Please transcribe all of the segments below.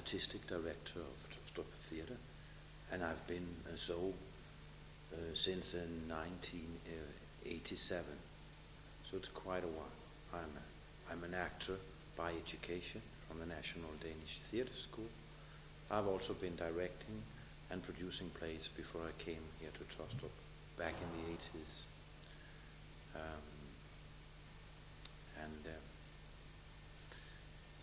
artistic director of Taastrup Theater, and I've been so since 1987. So it's quite a while. I'm an actor by education from the National Danish Theatre School. I've also been directing and producing plays before I came here to Taastrup back in the 80s.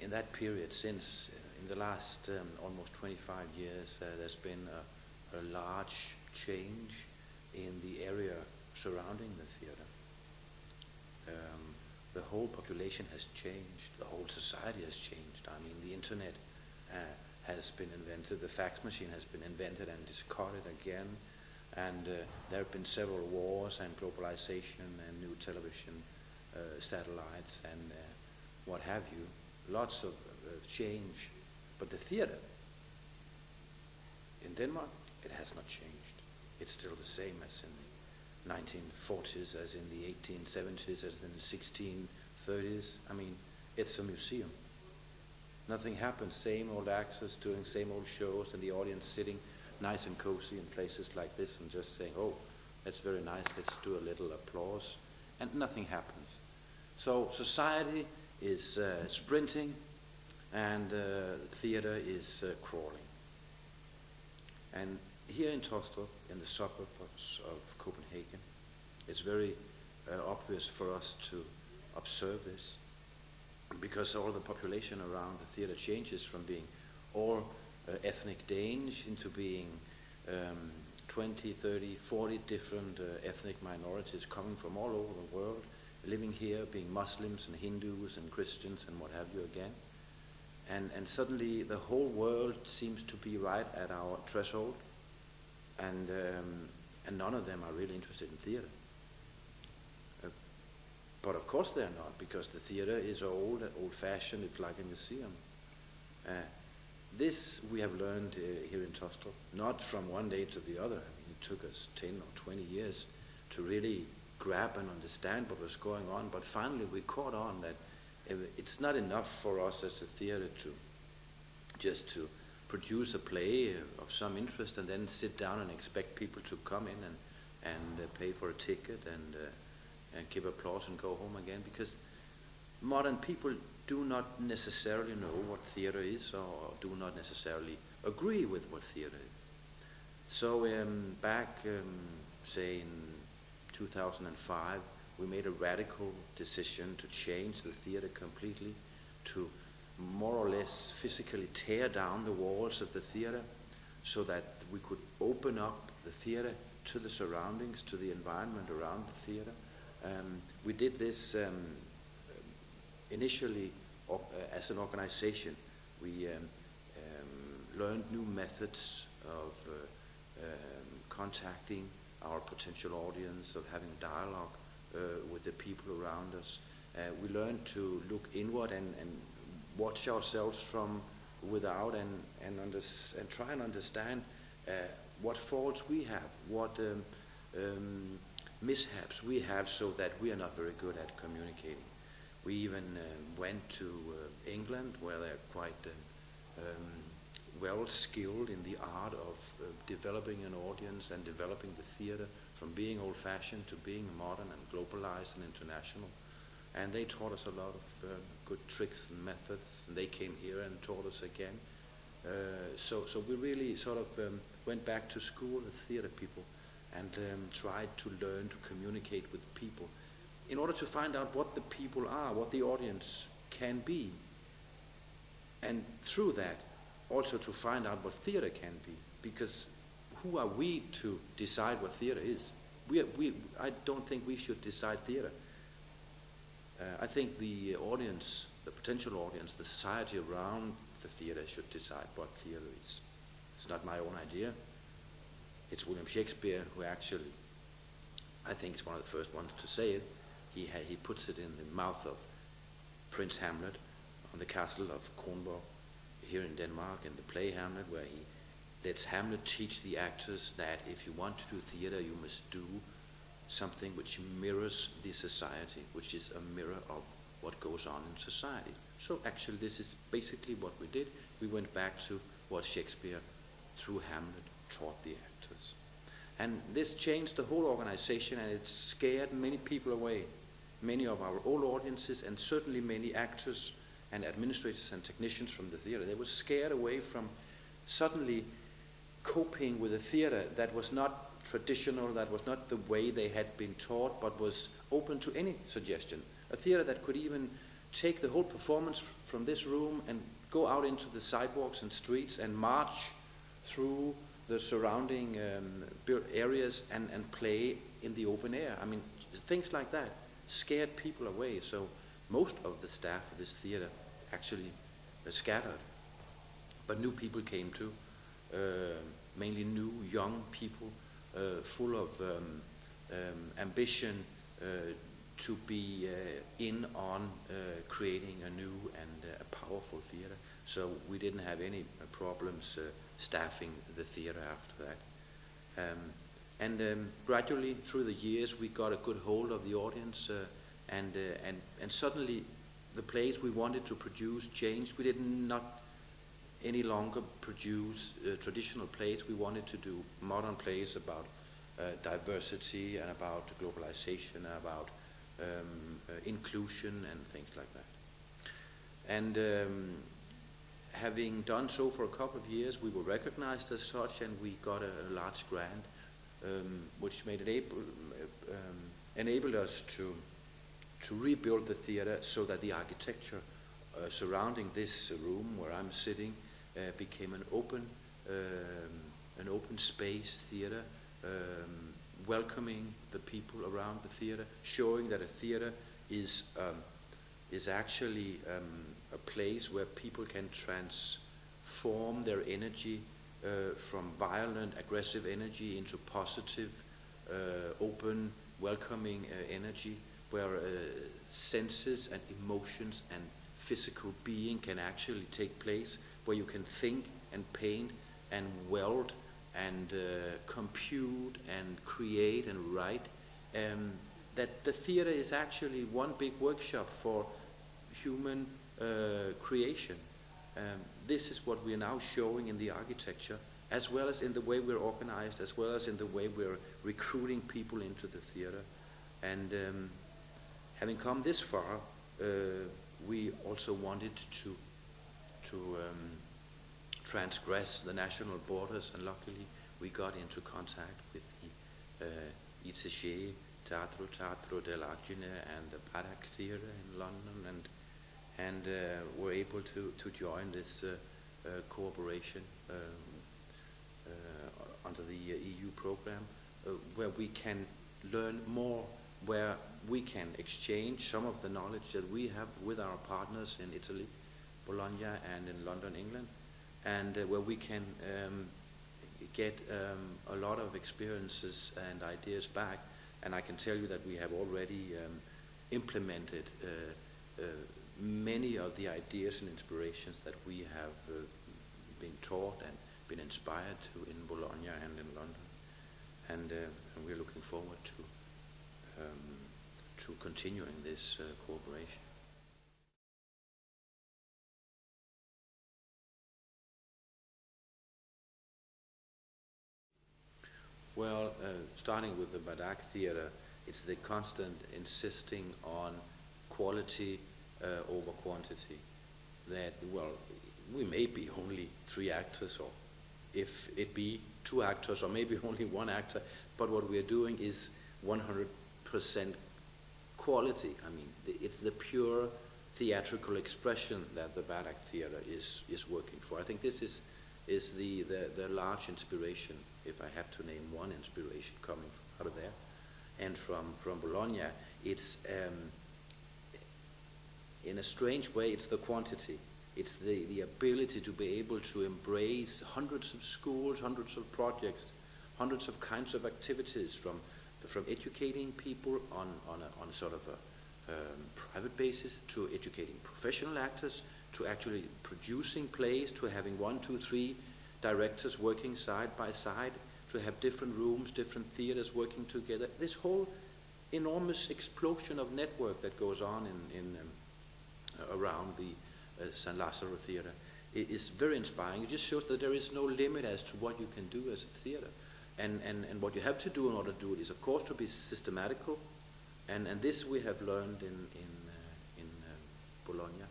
In that period, since in the last almost 25 years, there's been a large change in the area surrounding the theatre. The whole population has changed, the whole society has changed. I mean, the internet has been invented, the fax machine has been invented and discarded again, and there have been several wars and globalization and new television satellites and what have you. Lots of change, but the theatre in Denmark, it has not changed. It's still the same as in the 1940s, as in the 1870s, as in the 1630s. I mean, it's a museum. Nothing happens, same old actors doing same old shows, and the audience sitting nice and cozy in places like this and just saying, oh, that's very nice, let's do a little applause, and nothing happens. So society is sprinting, and theatre is crawling. And here in Taastrup, in the suburbs of Copenhagen, it's very obvious for us to observe this, because all the population around the theatre changes from being all ethnic Danes into being 20, 30, 40 different ethnic minorities coming from all over the world, living here, being Muslims and Hindus and Christians and what have you again. And suddenly the whole world seems to be right at our threshold, and none of them are really interested in theatre. But of course they're not, because the theatre is old-fashioned, it's like a museum. This we have learned here in Taastrup, not from one day to the other. I mean, it took us 10 or 20 years to really grab and understand what was going on, but finally we caught on that it's not enough for us as a theatre to produce a play of some interest and then sit down and expect people to come in and pay for a ticket and give applause and go home again, because modern people do not necessarily know what theatre is, or do not necessarily agree with what theatre is. So back, say in 2005, we made a radical decision to change the theatre completely, to more or less physically tear down the walls of the theatre so that we could open up the theatre to the surroundings, to the environment around the theatre. We did this initially as an organization. We learned new methods of contacting our potential audience, of having dialogue with the people around us. We learned to look inward and watch ourselves from without and try and understand what faults we have, what mishaps we have, so that we are not very good at communicating. We even went to England, where they're quite well skilled in the art of developing an audience and developing the theatre from being old-fashioned to being modern and globalized and international. And they taught us a lot of good tricks and methods, and they came here and taught us again. So we really sort of went back to school, the theatre people, and tried to learn to communicate with people in order to find out what the people are, what the audience can be, and through that also to find out what theatre can be, because who are we to decide what theatre is? I don't think we should decide theatre. I think the audience, the potential audience, the society around the theatre should decide what theatre is. It's not my own idea. It's William Shakespeare who actually, I think, is one of the first ones to say it. He puts it in the mouth of Prince Hamlet on the castle of Kronborg here in Denmark, in the play Hamlet, where he lets Hamlet teach the actors that if you want to do theatre, you must do something which mirrors the society, which is a mirror of what goes on in society. So actually this is basically what we did. We went back to what Shakespeare, through Hamlet, taught the actors. And this changed the whole organization, and it scared many people away. Many of our old audiences, and certainly many actors and administrators and technicians from the theater, they were scared away from suddenly coping with a theater that was not traditional, that was not the way they had been taught, but was open to any suggestion. A theater that could even take the whole performance from this room and go out into the sidewalks and streets and march through the surrounding areas and play in the open air. I mean, things like that scared people away. So most of the staff of this theater actually scattered. But new people came too, mainly new young people, full of ambition to be in on creating a new and a powerful theater. So we didn't have any problems staffing the theater after that. And gradually through the years we got a good hold of the audience, and suddenly the plays we wanted to produce changed. We did not any longer produce traditional plays. We wanted to do modern plays about diversity and about globalization, and about inclusion and things like that. And having done so for a couple of years, we were recognized as such, and we got a large grant, which made it enabled us to rebuild the theater so that the architecture surrounding this room where I'm sitting became an open space theater, welcoming the people around the theater, showing that a theater is actually a place where people can transform their energy from violent, aggressive energy into positive, open, welcoming energy, where senses and emotions and physical being can actually take place, where you can think and paint and weld and compute and create and write. That the theater is actually one big workshop for human creation. This is what we are now showing in the architecture, as well as in the way we're organized, as well as in the way we're recruiting people into the theater. And having come this far, we also wanted to transgress the national borders, and luckily we got into contact with the ICG, Teatro, dell'Argine, and the Badac Theatre in London, and were able to join this cooperation under the EU program, where we can learn more, where we can exchange some of the knowledge that we have with our partners in Italy, Bologna, and in London, England, and where we can get a lot of experiences and ideas back. And I can tell you that we have already implemented many of the ideas and inspirations that we have been taught and been inspired to in Bologna and in London, and we're looking forward to continuing this cooperation. Well, starting with the Badac Theatre, it's the constant insisting on quality over quantity. That, well, we may be only 3 actors, or if it be 2 actors, or maybe only 1 actor, but what we are doing is 100% quality. I mean, it's the pure theatrical expression that the Badac Theatre is working for. I think this is the large inspiration, if I have to name one inspiration coming out of there. And from Bologna, it's in a strange way, it's the quantity. It's the ability to be able to embrace hundreds of schools, hundreds of projects, hundreds of kinds of activities, from educating people on a sort of a private basis, to educating professional actors, to actually producing plays, to having 1, 2, 3 directors working side by side, to have different rooms, different theaters working together. This whole enormous explosion of network that goes on around the San Lazzaro Theatre is very inspiring. It just shows that there is no limit as to what you can do as a theatre. And what you have to do in order to do it is, of course, to be systematical. And this we have learned in Bologna,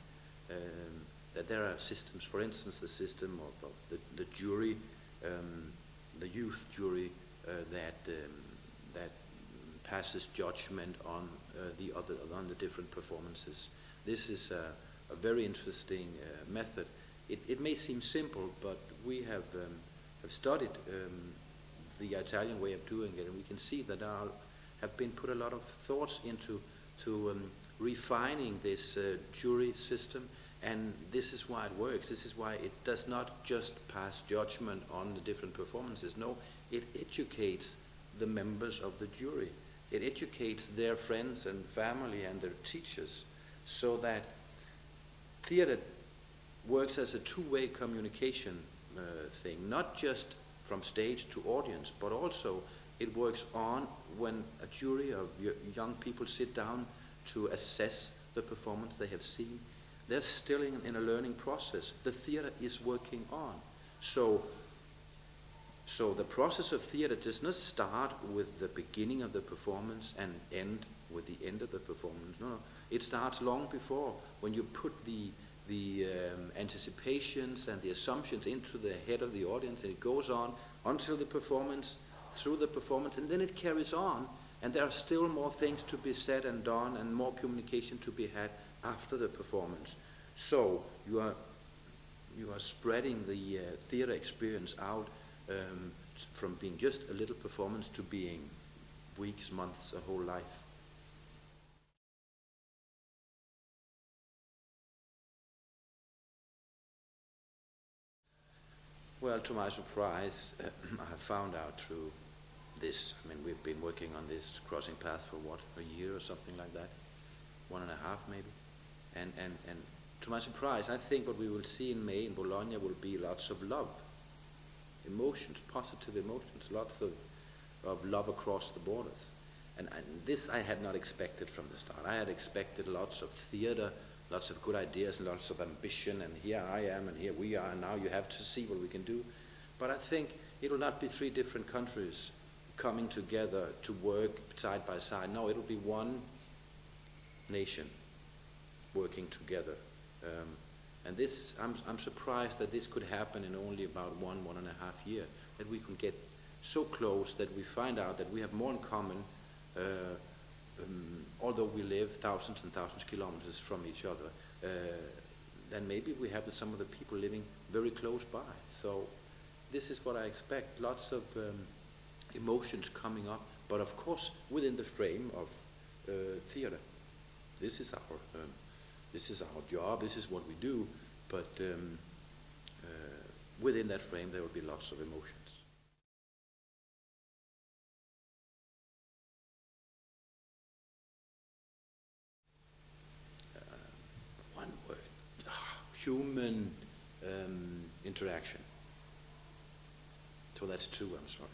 that there are systems. For instance, the system of the jury, the youth jury that passes judgment on the different performances. This is a very interesting method. It may seem simple, but we have studied the Italian way of doing it, and we can see that there have been put a lot of thoughts into refining this jury system, and this is why it works. This is why it does not just pass judgment on the different performances. No, it educates the members of the jury. It educates their friends and family and their teachers, so that theater works as a two-way communication thing, not just from stage to audience, but also it works on when a jury of young people sit down to assess the performance they have seen. They're still in a learning process. The theater is working on. So the process of theater does not start with the beginning of the performance and end with the end of the performance. No. It starts long before, when you put the anticipations and the assumptions into the head of the audience, and it goes on until the performance, through the performance, and then it carries on, and there are still more things to be said and done, and more communication to be had after the performance. So you are spreading the theater experience out from being just a little performance to being weeks, months, a whole life. Well, to my surprise, I found out through this. I mean, we've been working on this crossing path for what, a year or something like that, 1.5 maybe. And to my surprise, I think what we will see in May in Bologna will be lots of love, emotions, positive emotions, lots of love across the borders. And this I had not expected from the start. I had expected lots of theater, lots of good ideas, lots of ambition, and here I am, and here we are, and now you have to see what we can do. But I think it will not be 3 different countries coming together to work side by side. No, it will be one nation working together. And this, I'm surprised that this could happen in only about 1.5 years, that we can get so close that we find out that we have more in common, although we live thousands and thousands of kilometers from each other, then maybe we have some of the people living very close by. So this is what I expect, lots of emotions coming up, but of course within the frame of theater. This is our job, this is what we do, but within that frame there will be lots of emotions. One word, human interaction. So that's 2, I'm sorry.